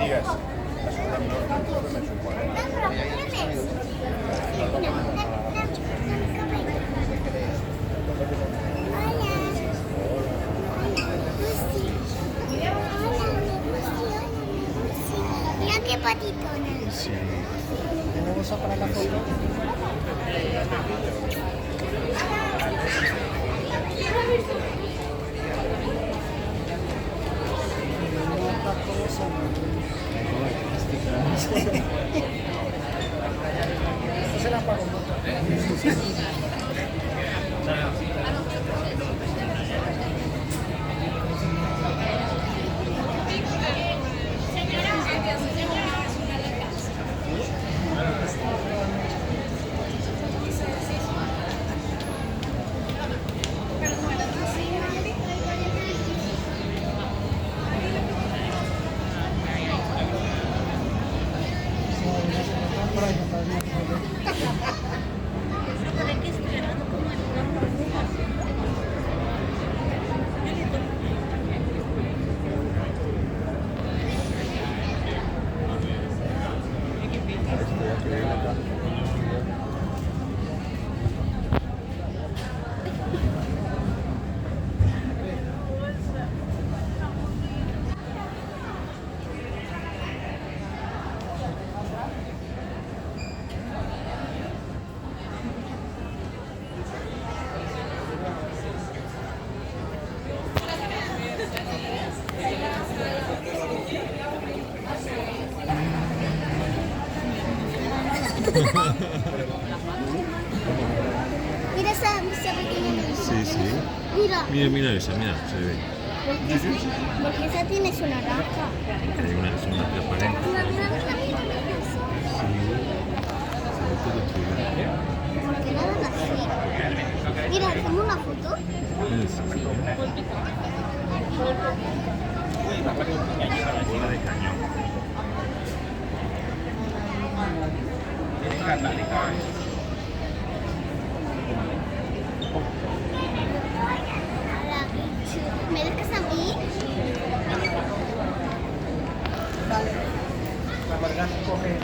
Digues, escolta'm, no et consumeixo igual, Mira qué patitona. Sí. Tenemos para la foto. Otra cosa. Esto se la pago. Mira esa pequeña nariz. Sí, sí. Mira, Mira, mira esa, mira, se ve. porque esa tiene su naranja. Hay una que es una transparente. Mira, mira, mira, mira, mira. Se ve todo chulo. ¿Por qué nada así? Mira, hacemos una foto. Sí. Bola de cañón. ¿Me dejas a mí? La Vargas coge.